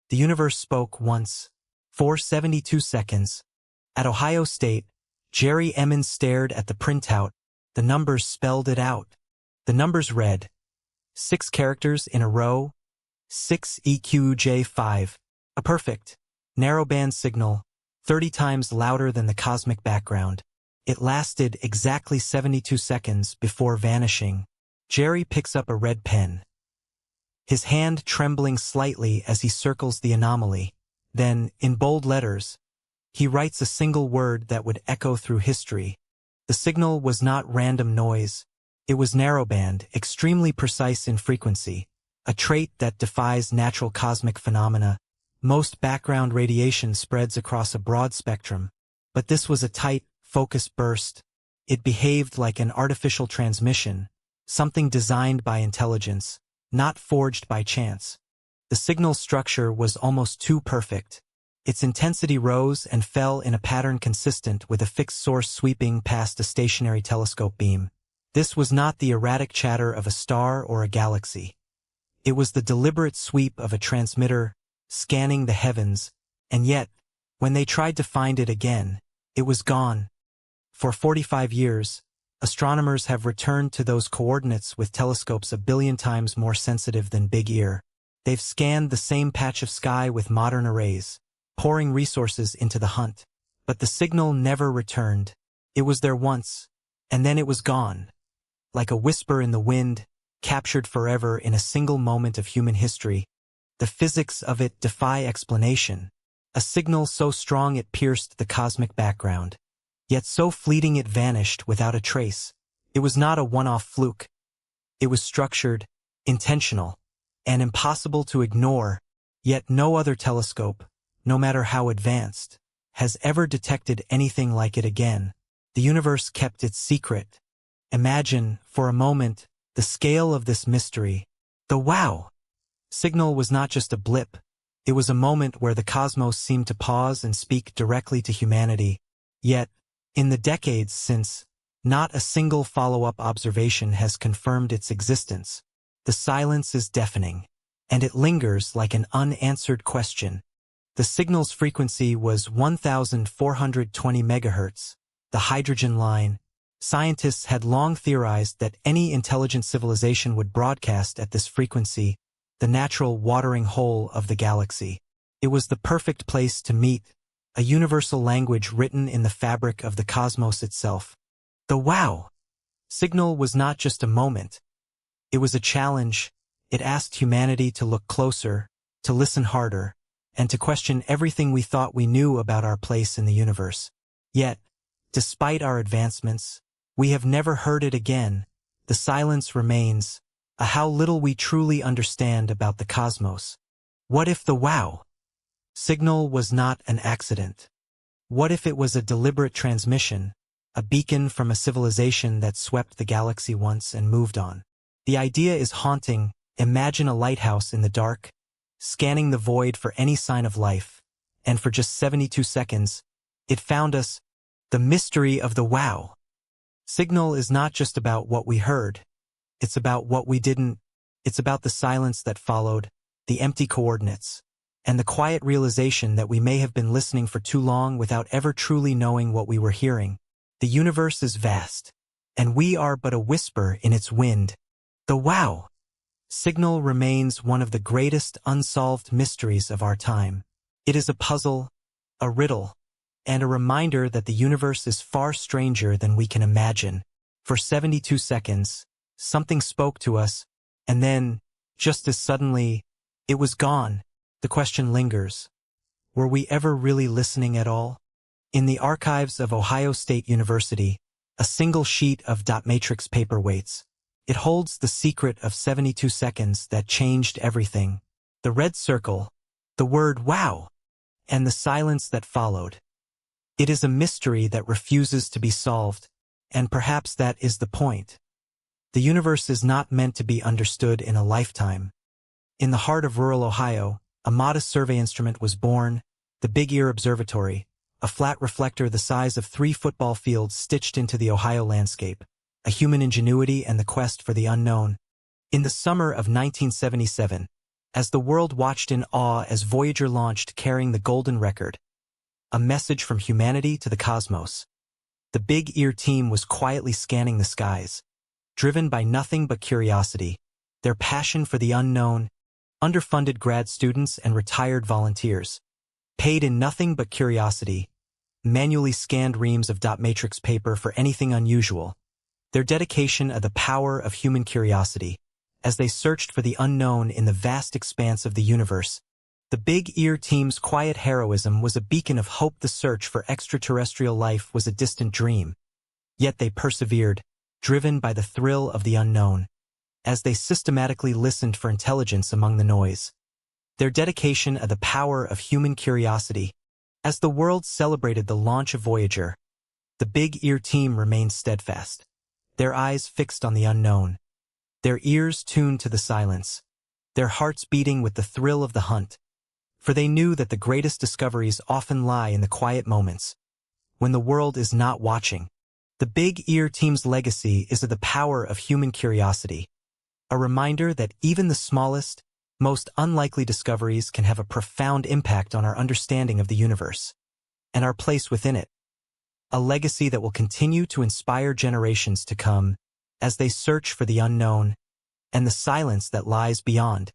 The universe spoke once. For 72 seconds. At Ohio State, Jerry Emmons stared at the printout. The numbers spelled it out. The numbers read, 6 characters in a row, 6EQJ5. A perfect, narrowband signal, 30 times louder than the cosmic background. It lasted exactly 72 seconds before vanishing. Jerry picks up a red pen, his hand trembling slightly as he circles the anomaly. Then, in bold letters, he writes a single word that would echo through history. The signal was not random noise. It was narrowband, extremely precise in frequency, a trait that defies natural cosmic phenomena. Most background radiation spreads across a broad spectrum, but this was a tight, focused burst. It behaved like an artificial transmission, something designed by intelligence, not forged by chance. The signal structure was almost too perfect. Its intensity rose and fell in a pattern consistent with a fixed source sweeping past a stationary telescope beam. This was not the erratic chatter of a star or a galaxy. It was the deliberate sweep of a transmitter, scanning the heavens, and yet, when they tried to find it again, it was gone. For 45 years, astronomers have returned to those coordinates with telescopes a billion times more sensitive than Big Ear. They've scanned the same patch of sky with modern arrays, pouring resources into the hunt. But the signal never returned. It was there once, and then it was gone. Like a whisper in the wind, captured forever in a single moment of human history. The physics of it defy explanation. A signal so strong it pierced the cosmic background. Yet so fleeting it vanished without a trace. It was not a one-off fluke. It was structured, intentional, and impossible to ignore. Yet no other telescope, no matter how advanced, has ever detected anything like it again. The universe kept its secret. Imagine, for a moment, the scale of this mystery. The wow signal was not just a blip. It was a moment where the cosmos seemed to pause and speak directly to humanity. Yet, in the decades since, not a single follow-up observation has confirmed its existence. The silence is deafening, and it lingers like an unanswered question. The signal's frequency was 1,420 megahertz, the hydrogen line. Scientists had long theorized that any intelligent civilization would broadcast at this frequency, the natural watering hole of the galaxy. It was the perfect place to meet, a universal language written in the fabric of the cosmos itself. The wow signal was not just a moment. It was a challenge. It asked humanity to look closer, to listen harder, and to question everything we thought we knew about our place in the universe. Yet, despite our advancements, we have never heard it again. The silence remains, a how little we truly understand about the cosmos. What if the wow signal was not an accident? What if it was a deliberate transmission, a beacon from a civilization that swept the galaxy once and moved on? The idea is haunting. Imagine a lighthouse in the dark, scanning the void for any sign of life, and for just 72 seconds, it found us. The mystery of the wow signal is not just about what we heard. It's about what we didn't. It's about the silence that followed, the empty coordinates, and the quiet realization that we may have been listening for too long without ever truly knowing what we were hearing. The universe is vast, and we are but a whisper in its wind. The wow signal remains one of the greatest unsolved mysteries of our time. It is a puzzle, a riddle, and a reminder that the universe is far stranger than we can imagine. For 72 seconds, something spoke to us, and then, just as suddenly, it was gone. The question lingers. Were we ever really listening at all? In the archives of Ohio State University, a single sheet of dot matrix paper waits. It holds the secret of 72 seconds that changed everything. The red circle, the word wow, and the silence that followed. It is a mystery that refuses to be solved, and perhaps that is the point. The universe is not meant to be understood in a lifetime. In the heart of rural Ohio, a modest survey instrument was born, the Big Ear Observatory, a flat reflector the size of 3 football fields stitched into the Ohio landscape, a human ingenuity and the quest for the unknown. In the summer of 1977, as the world watched in awe as Voyager launched carrying the golden record, a message from humanity to the cosmos. The Big Ear team was quietly scanning the skies, driven by nothing but curiosity, their passion for the unknown, underfunded grad students and retired volunteers, paid in nothing but curiosity, manually scanned reams of dot matrix paper for anything unusual. Their dedication of the power of human curiosity, as they searched for the unknown in the vast expanse of the universe. The Big Ear team's quiet heroism was a beacon of hope. The search for extraterrestrial life was a distant dream. Yet they persevered, driven by the thrill of the unknown, as they systematically listened for intelligence among the noise. Their dedication of the power of human curiosity. As the world celebrated the launch of Voyager, the Big Ear team remained steadfast, their eyes fixed on the unknown, their ears tuned to the silence, their hearts beating with the thrill of the hunt. For they knew that the greatest discoveries often lie in the quiet moments, when the world is not watching. The Big Ear team's legacy is of the power of human curiosity, a reminder that even the smallest, most unlikely discoveries can have a profound impact on our understanding of the universe and our place within it. A legacy that will continue to inspire generations to come as they search for the unknown and the silence that lies beyond.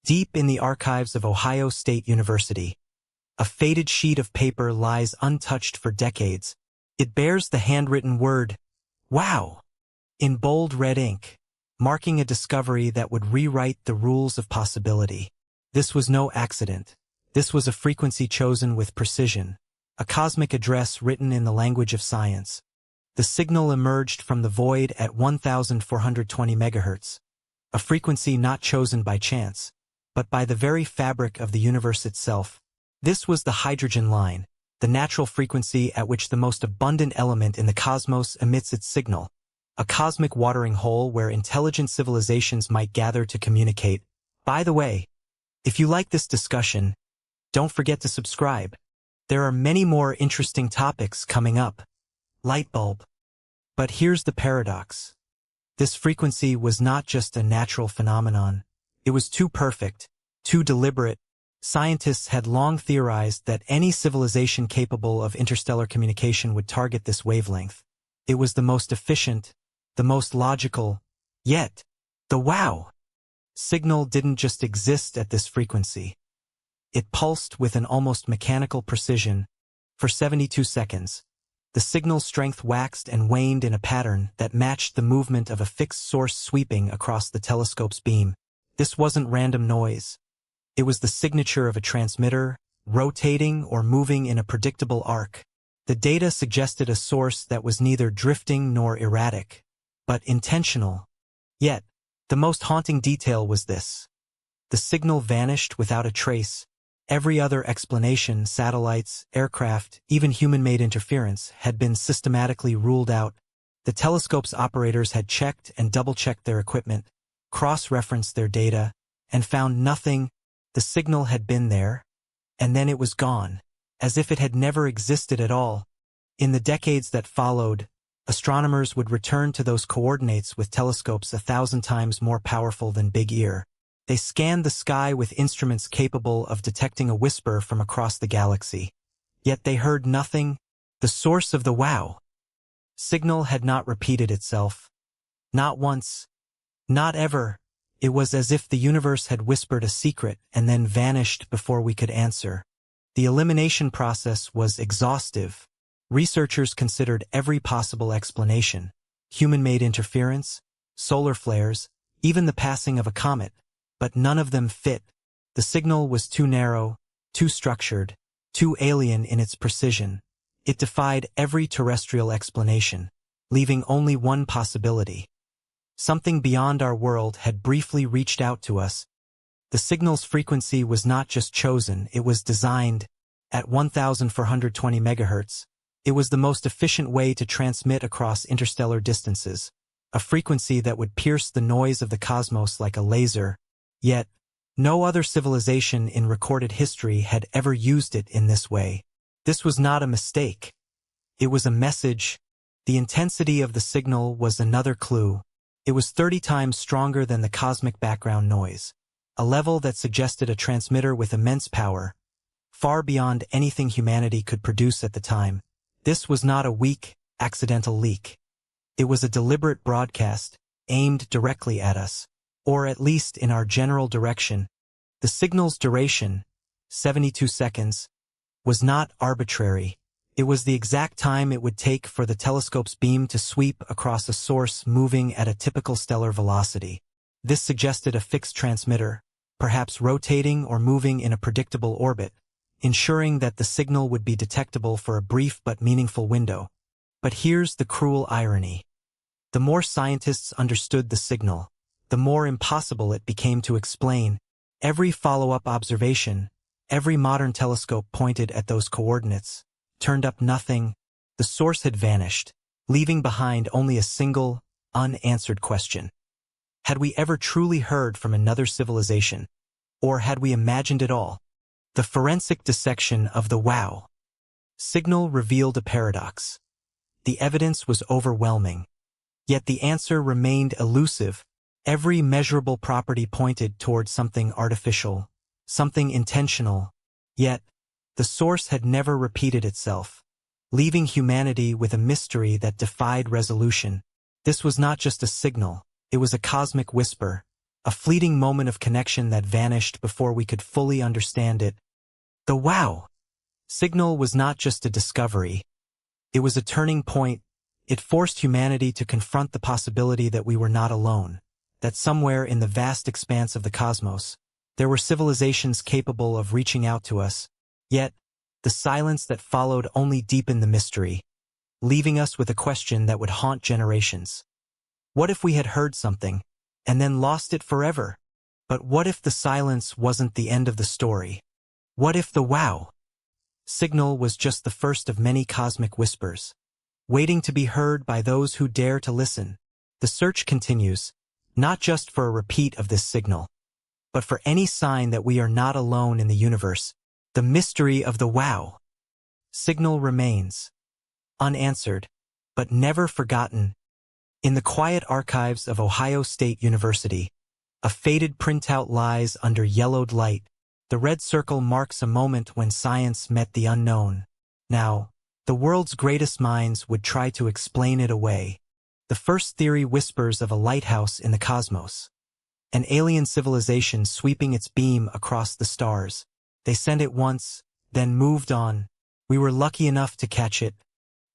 Deep in the archives of Ohio State University, a faded sheet of paper lies untouched for decades. It bears the handwritten word, "Wow," in bold red ink, marking a discovery that would rewrite the rules of possibility. This was no accident. This was a frequency chosen with precision, a cosmic address written in the language of science. The signal emerged from the void at 1420 MHz, a frequency not chosen by chance, but by the very fabric of the universe itself. This was the hydrogen line, the natural frequency at which the most abundant element in the cosmos emits its signal, a cosmic watering hole where intelligent civilizations might gather to communicate. By the way, if you like this discussion, don't forget to subscribe. There are many more interesting topics coming up. Light bulb. But here's the paradox. This frequency was not just a natural phenomenon. It was too perfect, too deliberate. Scientists had long theorized that any civilization capable of interstellar communication would target this wavelength. It was the most efficient, the most logical, yet the wow signal didn't just exist at this frequency. It pulsed with an almost mechanical precision. For 72 seconds, the signal's strength waxed and waned in a pattern that matched the movement of a fixed source sweeping across the telescope's beam. This wasn't random noise. It was the signature of a transmitter, rotating or moving in a predictable arc. The data suggested a source that was neither drifting nor erratic, but intentional. Yet, the most haunting detail was this. The signal vanished without a trace. Every other explanation, satellites, aircraft, even human-made interference, had been systematically ruled out. The telescope's operators had checked and double-checked their equipment, cross-referenced their data, and found nothing. The signal had been there, and then it was gone, as if it had never existed at all. In the decades that followed, astronomers would return to those coordinates with telescopes 1,000 times more powerful than Big Ear. They scanned the sky with instruments capable of detecting a whisper from across the galaxy. Yet they heard nothing. The source of the wow signal had not repeated itself. Not once. Not ever. It was as if the universe had whispered a secret and then vanished before we could answer. The elimination process was exhaustive. Researchers considered every possible explanation: human-made interference, solar flares, even the passing of a comet, but none of them fit. The signal was too narrow, too structured, too alien in its precision. It defied every terrestrial explanation, leaving only one possibility. Something beyond our world had briefly reached out to us. The signal's frequency was not just chosen, it was designed. At 1420 MHz, it was the most efficient way to transmit across interstellar distances, a frequency that would pierce the noise of the cosmos like a laser. Yet, no other civilization in recorded history had ever used it in this way. This was not a mistake. It was a message. The intensity of the signal was another clue. It was 30 times stronger than the cosmic background noise, a level that suggested a transmitter with immense power, far beyond anything humanity could produce at the time. This was not a weak, accidental leak. It was a deliberate broadcast, aimed directly at us, or at least in our general direction. The signal's duration, 72 seconds, was not arbitrary. It was the exact time it would take for the telescope's beam to sweep across a source moving at a typical stellar velocity. This suggested a fixed transmitter, perhaps rotating or moving in a predictable orbit, ensuring that the signal would be detectable for a brief but meaningful window. But here's the cruel irony. The more scientists understood the signal, the more impossible it became to explain. Every follow-up observation, every modern telescope pointed at those coordinates, turned up nothing. The source had vanished, leaving behind only a single, unanswered question. Had we ever truly heard from another civilization? Or had we imagined it all? The forensic dissection of the WOW signal revealed a paradox. The evidence was overwhelming. Yet the answer remained elusive. Every measurable property pointed toward something artificial, something intentional. Yet, the source had never repeated itself, leaving humanity with a mystery that defied resolution. This was not just a signal, it was a cosmic whisper, a fleeting moment of connection that vanished before we could fully understand it. The WOW signal was not just a discovery. It was a turning point. It forced humanity to confront the possibility that we were not alone, that somewhere in the vast expanse of the cosmos, there were civilizations capable of reaching out to us. Yet, the silence that followed only deepened the mystery, leaving us with a question that would haunt generations. What if we had heard something, and then lost it forever? But what if the silence wasn't the end of the story? What if the WOW signal was just the first of many cosmic whispers, waiting to be heard by those who dare to listen? The search continues, not just for a repeat of this signal, but for any sign that we are not alone in the universe. The mystery of the WOW signal remains unanswered, but never forgotten. In the quiet archives of Ohio State University, a faded printout lies under yellowed light. The red circle marks a moment when science met the unknown. Now, the world's greatest minds would try to explain it away. The first theory whispers of a lighthouse in the cosmos, an alien civilization sweeping its beam across the stars. They sent it once, then moved on. We were lucky enough to catch it.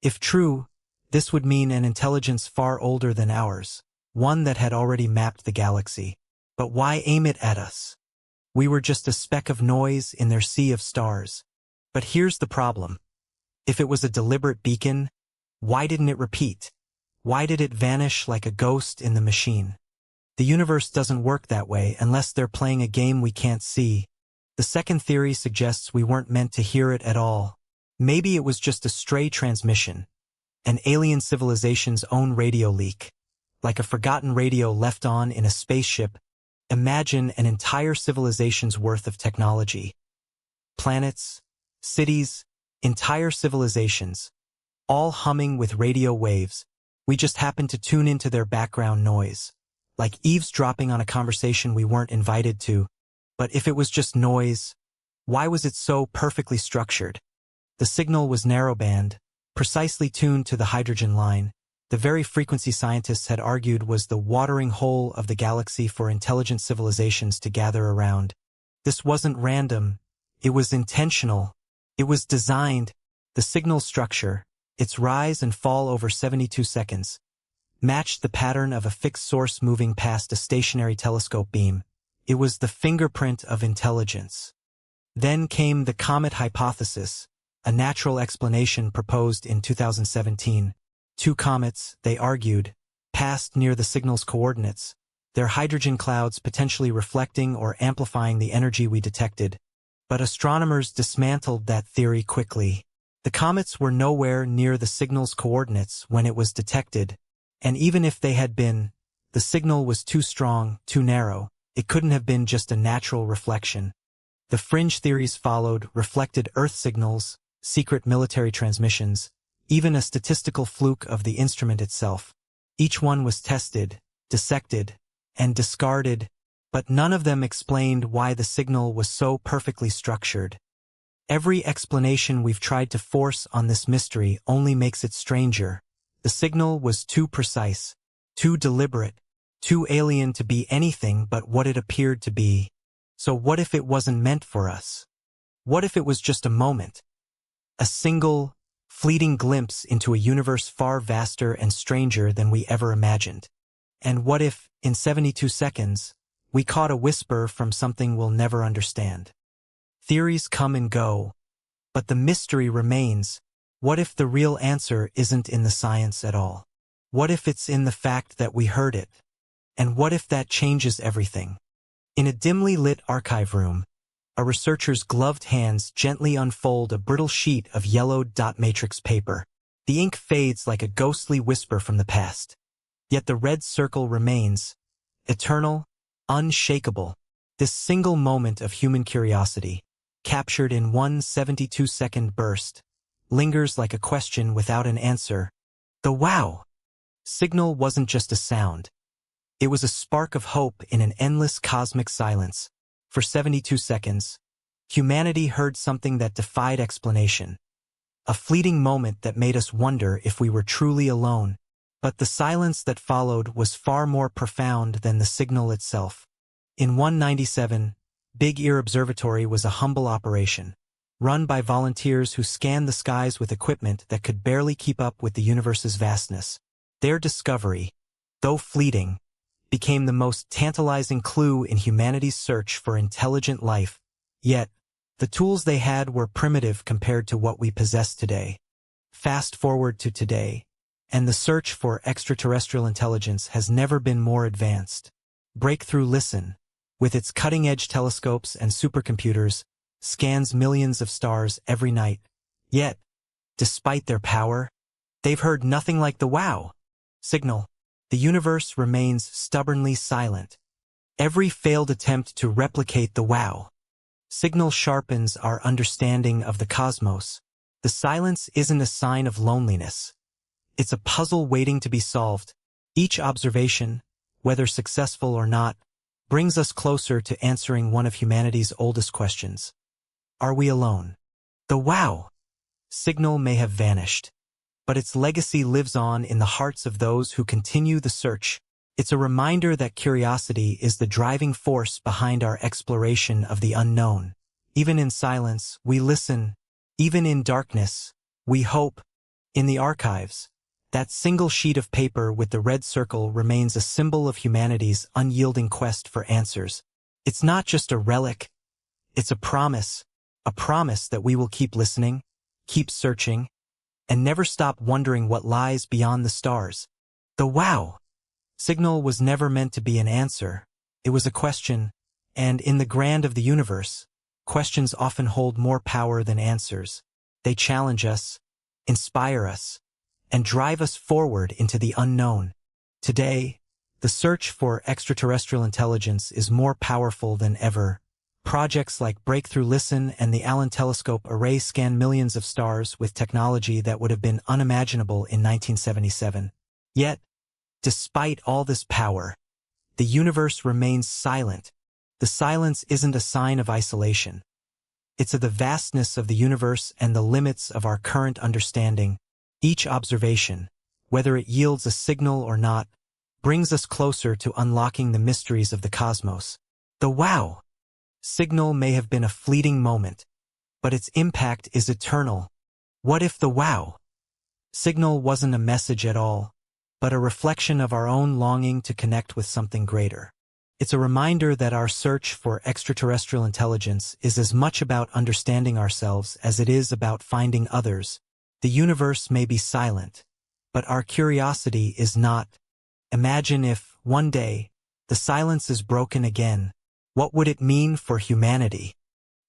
If true, this would mean an intelligence far older than ours, one that had already mapped the galaxy. But why aim it at us? We were just a speck of noise in their sea of stars. But here's the problem. If it was a deliberate beacon, why didn't it repeat? Why did it vanish like a ghost in the machine? The universe doesn't work that way unless they're playing a game we can't see. The second theory suggests we weren't meant to hear it at all. Maybe it was just a stray transmission, an alien civilization's own radio leak, like a forgotten radio left on in a spaceship. Imagine an entire civilization's worth of technology. Planets, cities, entire civilizations, all humming with radio waves. We just happened to tune into their background noise, like eavesdropping on a conversation we weren't invited to. But if it was just noise, why was it so perfectly structured? The signal was narrowband, precisely tuned to the hydrogen line, the very frequency scientists had argued was the watering hole of the galaxy for intelligent civilizations to gather around. This wasn't random, it was intentional. It was designed. The signal structure, its rise and fall over 72 seconds, matched the pattern of a fixed source moving past a stationary telescope beam. It was the fingerprint of intelligence. Then came the comet hypothesis, a natural explanation proposed in 2017. Two comets, they argued, passed near the signal's coordinates, their hydrogen clouds potentially reflecting or amplifying the energy we detected. But astronomers dismantled that theory quickly. The comets were nowhere near the signal's coordinates when it was detected, and even if they had been, the signal was too strong, too narrow. It couldn't have been just a natural reflection. The fringe theories followed, reflected Earth signals, secret military transmissions, even a statistical fluke of the instrument itself. Each one was tested, dissected, and discarded. But none of them explained why the signal was so perfectly structured. Every explanation we've tried to force on this mystery only makes it stranger. The signal was too precise, too deliberate, too alien to be anything but what it appeared to be. So what if it wasn't meant for us? What if it was just a moment? A single, fleeting glimpse into a universe far vaster and stranger than we ever imagined. And what if, in 72 seconds, we caught a whisper from something we'll never understand? Theories come and go, but the mystery remains. What if the real answer isn't in the science at all? What if it's in the fact that we heard it? And what if that changes everything? In a dimly lit archive room, a researcher's gloved hands gently unfold a brittle sheet of yellow dot matrix paper. The ink fades like a ghostly whisper from the past. Yet the red circle remains, eternal, unshakable. This single moment of human curiosity, captured in one 72-second burst, lingers like a question without an answer. The wow signal wasn't just a sound. It was a spark of hope in an endless cosmic silence. For 72 seconds, humanity heard something that defied explanation. A fleeting moment that made us wonder if we were truly alone. But the silence that followed was far more profound than the signal itself. In 197, Big Ear Observatory was a humble operation, run by volunteers who scanned the skies with equipment that could barely keep up with the universe's vastness. Their discovery, though fleeting, became the most tantalizing clue in humanity's search for intelligent life. Yet, the tools they had were primitive compared to what we possess today. Fast forward to today, and the search for extraterrestrial intelligence has never been more advanced. Breakthrough Listen, with its cutting-edge telescopes and supercomputers, scans millions of stars every night. Yet, despite their power, they've heard nothing like the wow signal. The universe remains stubbornly silent. Every failed attempt to replicate the wow signal sharpens our understanding of the cosmos. The silence isn't a sign of loneliness. It's a puzzle waiting to be solved. Each observation, whether successful or not, brings us closer to answering one of humanity's oldest questions. Are we alone? The wow signal may have vanished, but its legacy lives on in the hearts of those who continue the search. It's a reminder that curiosity is the driving force behind our exploration of the unknown. Even in silence, we listen. Even in darkness, we hope. In the archives, that single sheet of paper with the red circle remains a symbol of humanity's unyielding quest for answers. It's not just a relic, it's a promise that we will keep listening, keep searching, and never stop wondering what lies beyond the stars. The wow signal was never meant to be an answer. It was a question, and in the grand of the universe, questions often hold more power than answers. They challenge us, inspire us, and drive us forward into the unknown. Today, the search for extraterrestrial intelligence is more powerful than ever. Projects like Breakthrough Listen and the Allen Telescope Array scan millions of stars with technology that would have been unimaginable in 1977. Yet, despite all this power, the universe remains silent. The silence isn't a sign of isolation. It's of the vastness of the universe and the limits of our current understanding. Each observation, whether it yields a signal or not, brings us closer to unlocking the mysteries of the cosmos. The wow signal may have been a fleeting moment, but its impact is eternal. What if the wow signal wasn't a message at all, but a reflection of our own longing to connect with something greater? It's a reminder that our search for extraterrestrial intelligence is as much about understanding ourselves as it is about finding others. The universe may be silent, but our curiosity is not. Imagine if, one day, the silence is broken again. What would it mean for humanity?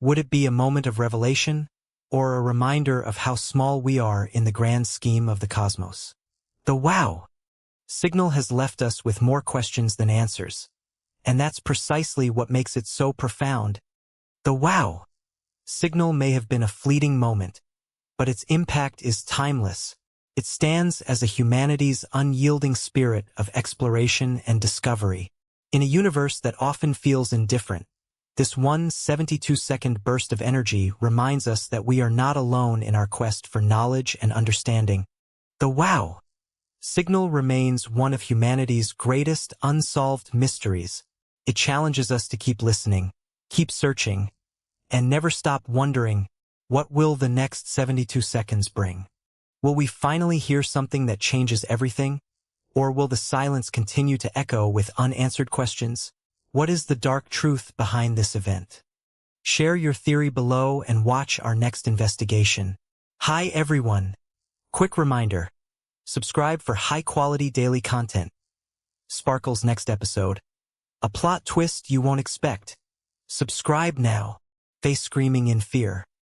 Would it be a moment of revelation, or a reminder of how small we are in the grand scheme of the cosmos? The wow signal has left us with more questions than answers, and that's precisely what makes it so profound. The wow signal may have been a fleeting moment, but its impact is timeless. It stands as a humanity's unyielding spirit of exploration and discovery. In a universe that often feels indifferent, this one 72-second burst of energy reminds us that we are not alone in our quest for knowledge and understanding. The wow signal remains one of humanity's greatest unsolved mysteries. It challenges us to keep listening, keep searching, and never stop wondering, what will the next 72 seconds bring? Will we finally hear something that changes everything? Or will the silence continue to echo with unanswered questions? What is the dark truth behind this event? Share your theory below and watch our next investigation. Hi everyone! Quick reminder, subscribe for high-quality daily content. Sparkle's next episode. A plot twist you won't expect. Subscribe now. Face screaming in fear.